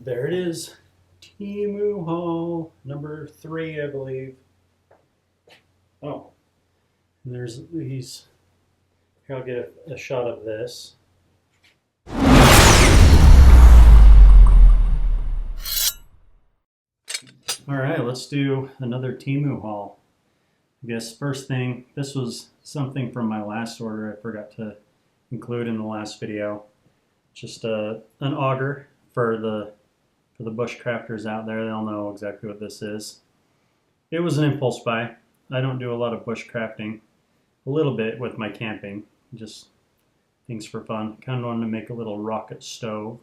There it is. Temu haul number 3, I believe. Oh, and there's these. Here, I'll get a shot of this. All right, let's do another Temu haul. I guess first thing, this was something from my last order I forgot to include in the last video. Just an auger for the bushcrafters out there. They'll know exactly what this is. It was an impulse buy. I don't do a lot of bushcrafting. A little bit with my camping, just things for fun. Kind of wanted to make a little rocket stove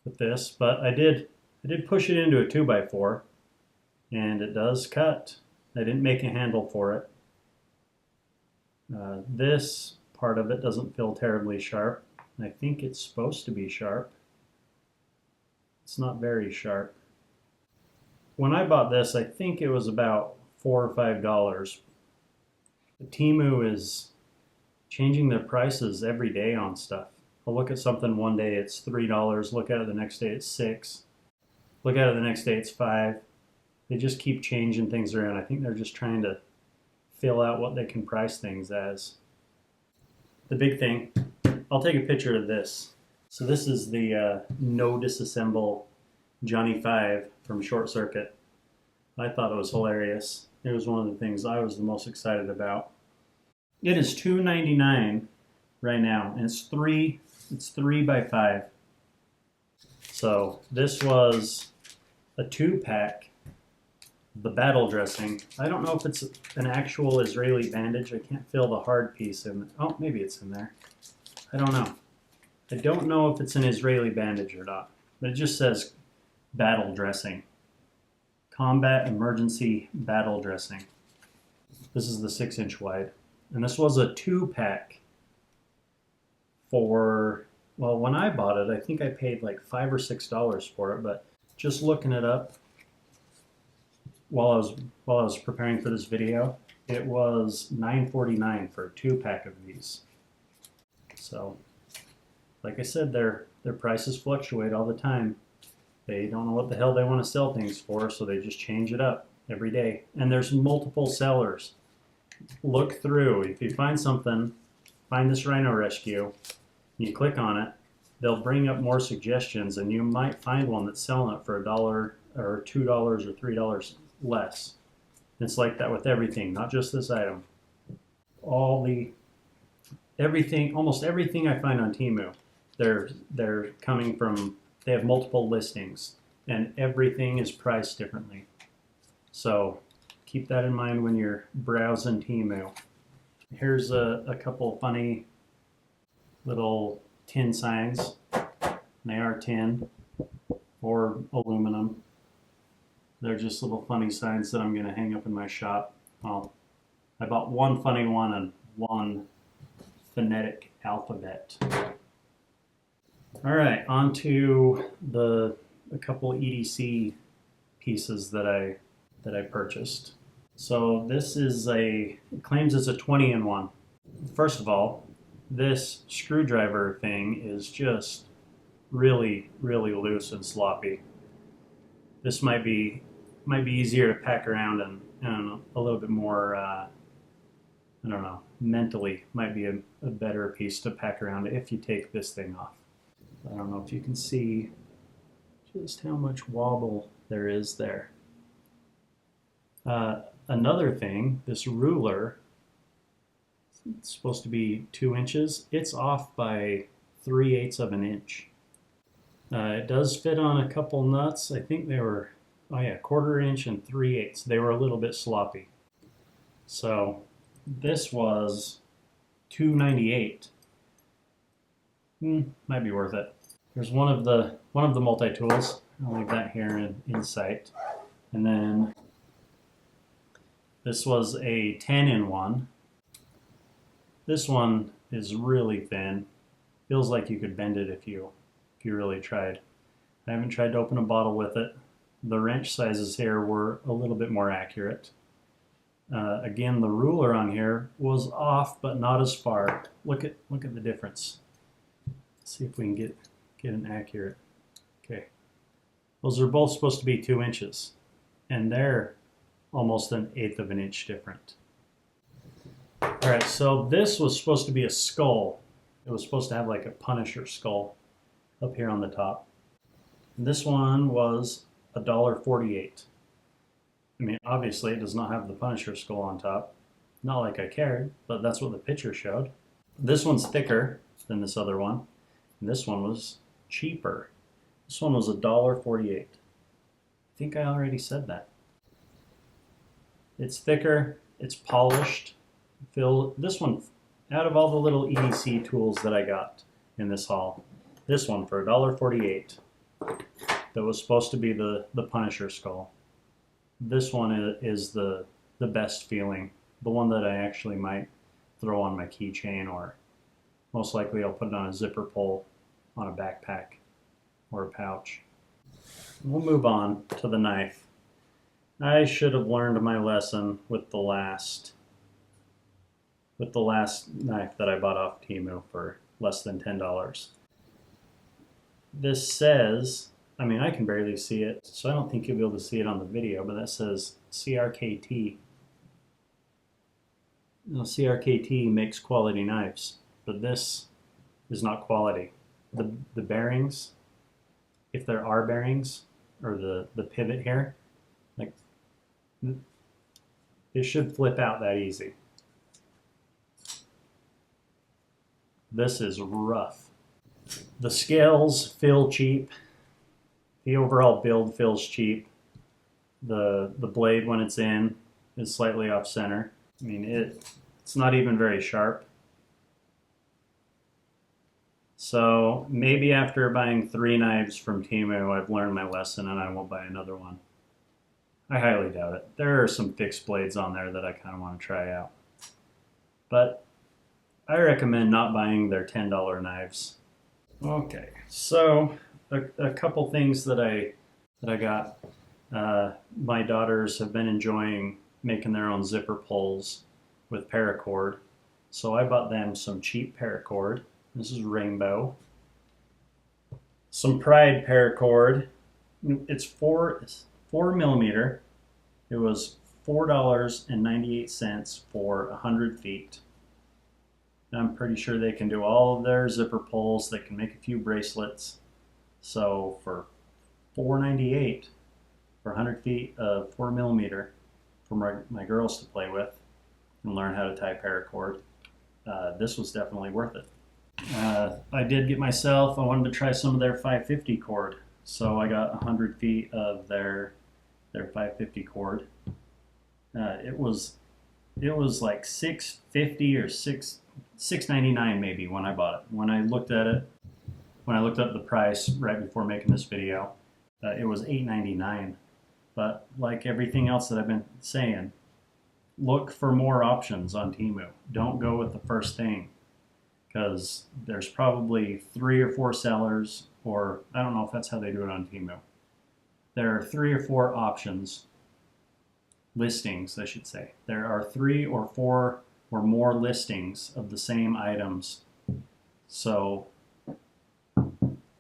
with this, but I did push it into a 2x4, and it does cut. I didn't make a handle for it. This part of it doesn't feel terribly sharp. I think it's supposed to be sharp. It's not very sharp. When I bought this, I think it was about $4 or $5. Temu is changing their prices every day on stuff. I'll look at something one day, it's $3. Look at it the next day, it's $6. Look at it the next day, it's $5. They just keep changing things around. I think they're just trying to fill out what they can price things as. The big thing, I'll take a picture of this. So this is the no disassemble Johnny 5 from Short Circuit. I thought it was hilarious. It was one of the things I was the most excited about. It is $2.99 right now, and it's 3x5. So this was a 2-pack. The battle dressing. I don't know if it's an actual Israeli bandage. I can't feel the hard piece in it. Oh, maybe it's in there. I don't know. I don't know if it's an Israeli bandage or not, but it just says battle dressing. Combat emergency battle dressing. This is the 6-inch wide. And this was a 2-pack for, well, when I bought it, I think I paid like $5 or $6 for it, but just looking it up while I was preparing for this video, it was $9.49 for a 2-pack of these. So, like I said, their prices fluctuate all the time. They don't know what the hell they want to sell things for, so they just change it up every day. And there's multiple sellers. Look through. If you find something, find this Rhino Rescue, you click on it, they'll bring up more suggestions, and you might find one that's selling it for $1 or $2 or $3 less. It's like that with everything, not just this item. Almost everything I find on Temu, they're coming from, they have multiple listings, and everything is priced differently. So keep that in mind when you're browsing Temu. Here's a couple funny little tin signs. They are tin or aluminum. They're just little funny signs that I'm going to hang up in my shop. Well, I bought one funny one and one phonetic alphabet. All right, on to a couple EDC pieces that I purchased. So this is it claims it's a 20-in-1. First of all, this screwdriver thing is just really, really loose and sloppy. This might be easier to pack around and a little bit more, I don't know, mentally might be a better piece to pack around if you take this thing off. I don't know if you can see just how much wobble there is there. Another thing, this ruler, it's supposed to be 2 inches. It's off by 3/8 of an inch. It does fit on a couple nuts. I think they were, 1/4 inch and 3/8. They were a little bit sloppy. So this was $2.98. Might be worth it. There's one of the multi-tools. I'll leave that here in sight. And then this was a 10-in-1. This one is really thin. Feels like you could bend it if you really tried. I haven't tried to open a bottle with it. The wrench sizes here were a little bit more accurate. Again, the ruler on here was off, but not as far. Look at the difference. Let's see if we can get an accurate. Okay, Those are both supposed to be 2 inches, and they're almost an eighth of an inch different. All right, so this was supposed to be a skull. It was supposed to have like a Punisher skull up here on the top. And this one was $1.48. I mean, obviously it does not have the Punisher skull on top. Not like I cared, but that's what the picture showed. This one's thicker than this other one, and this one was cheaper. This one was $1.48. I think I already said that. It's thicker, it's polished. This one, out of all the little EDC tools that I got in this haul, this one for $1.48 that was supposed to be the Punisher skull. This one is the best feeling, the one that I actually might throw on my keychain, or most likely I'll put it on a zipper pull on a backpack or a pouch. We'll move on to the knife. I should have learned my lesson with the last knife that I bought off Temu for less than $10. This says, I mean, I can barely see it, so I don't think you'll be able to see it on the video, but that says CRKT. Now, CRKT makes quality knives, but this is not quality. The bearings, if there are bearings, or the pivot here, like, it should flip out that easy. This is rough. The scales feel cheap. The overall build feels cheap. The blade, when it's in, is slightly off center. I mean, it's not even very sharp. So maybe after buying 3 knives from Temu, I've learned my lesson and I won't buy another one. I highly doubt it. There are some fixed blades on there that I kind of want to try out. But I recommend not buying their $10 knives. Okay, so a couple things that I got. My daughters have been enjoying making their own zipper pulls with paracord, so I bought them some cheap paracord. This is rainbow. Some Pride paracord. It's 4 millimeter. It was $4.98 for 100 feet. I'm pretty sure they can do all of their zipper pulls. They can make a few bracelets. So for $4.98 for 100 feet of 4 millimeter for my girls to play with and learn how to tie paracord, this was definitely worth it. I did get myself, I wanted to try some of their 550 cord. So I got 100 feet of their 550 cord. It was like $6.50 or $6.99 maybe when I bought it. When I looked up the price right before making this video, it was $8.99. But like everything else that I've been saying, look for more options on Temu. Don't go with the first thing, because there's probably 3 or 4 sellers, or I don't know if that's how they do it on Temu. There are 3 or 4 options, listings I should say. There are 3 or 4 or more listings of the same items. So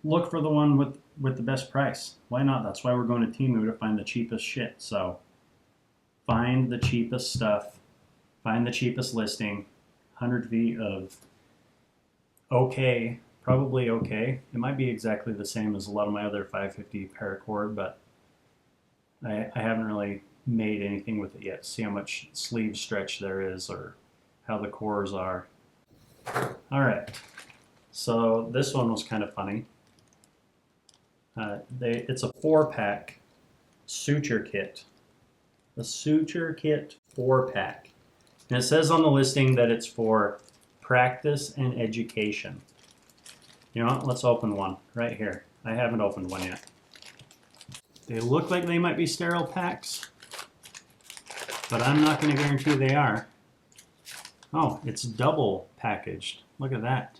look for the one with the best price. Why not? That's why we're going to Temu, to find the cheapest shit. So find the cheapest stuff, find the cheapest listing, 100 feet of okay, probably okay. It might be exactly the same as a lot of my other 550 paracord, but I haven't really made anything with it yet. See how much sleeve stretch there is, or how the cores are. All right, so this one was kind of funny. It's a 4-pack suture kit. A suture kit 4-pack. And it says on the listing that it's for practice and education. You know what? Let's open one right here. I haven't opened one yet. They look like they might be sterile packs, but I'm not going to guarantee they are. Oh, it's double packaged. Look at that.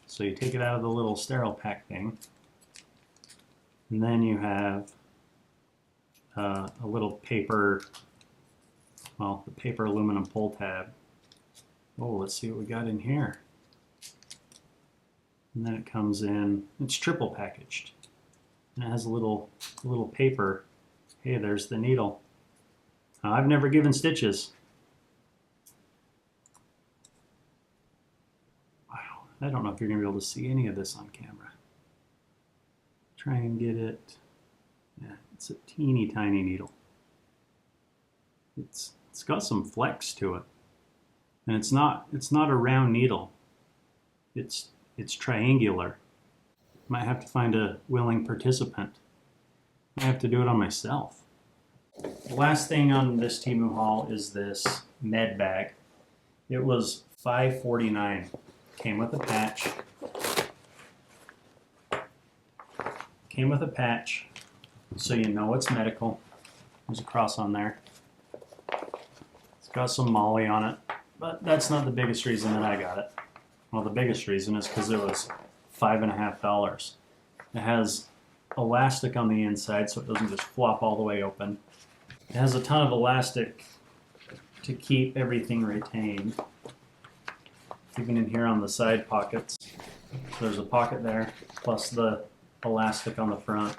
So you take it out of the little sterile pack thing, and then you have a little paper, well, the paper aluminum pull tab. Oh, let's see what we got in here. And then it comes in, it's triple packaged. and it has a little paper. Hey, there's the needle. I've never given stitches. Wow, I don't know if you're gonna be able to see any of this on camera. Try and get it. Yeah, it's a teeny tiny needle. It's got some flex to it, and it's not a round needle. It's triangular. Might have to find a willing participant. I have to do it on myself. The last thing on this Temu haul is this med bag. It was $5.49. Came with a patch. Came with a patch, so you know it's medical. There's a cross on there. It's got some Molly on it, but that's not the biggest reason that I got it. Well, the biggest reason is because it was $5.50. It has elastic on the inside so it doesn't just flop all the way open. It has a ton of elastic to keep everything retained. Even in here on the side pockets, there's a pocket there, plus the elastic on the front.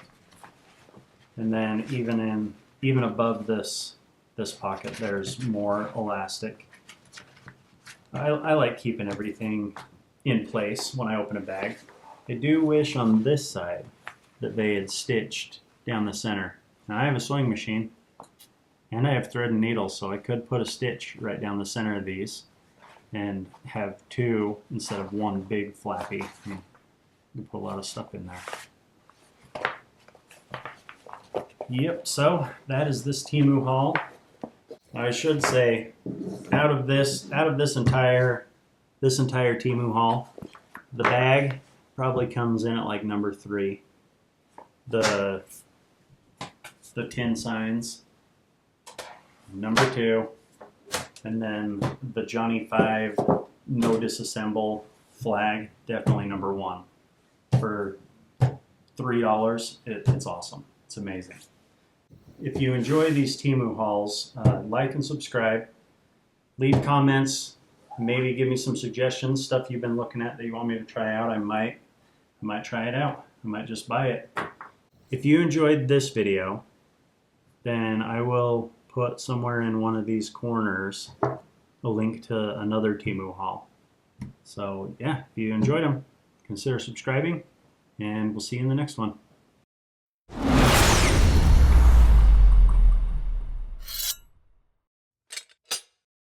And then even above this pocket, there's more elastic. I like keeping everything in place when I open a bag. I do wish on this side that they had stitched down the center. Now I have a sewing machine and I have thread and needle, so I could put a stitch right down the center of these and have two instead of one big flappy. You put a lot of stuff in there. Yep, so that is this Temu haul. I should say, out of this entire Temu haul, the bag probably comes in at like number 3. The tin signs, number 2, and then the Johnny 5 no disassemble flag, definitely number 1. For $3, it's awesome. It's amazing. If you enjoy these Temu hauls, like and subscribe. Leave comments. Maybe give me some suggestions, stuff you've been looking at that you want me to try out. I might try it out. I might just buy it. If you enjoyed this video, then I will put somewhere in one of these corners a link to another Temu haul. So yeah, if you enjoyed them, consider subscribing, and we'll see you in the next one.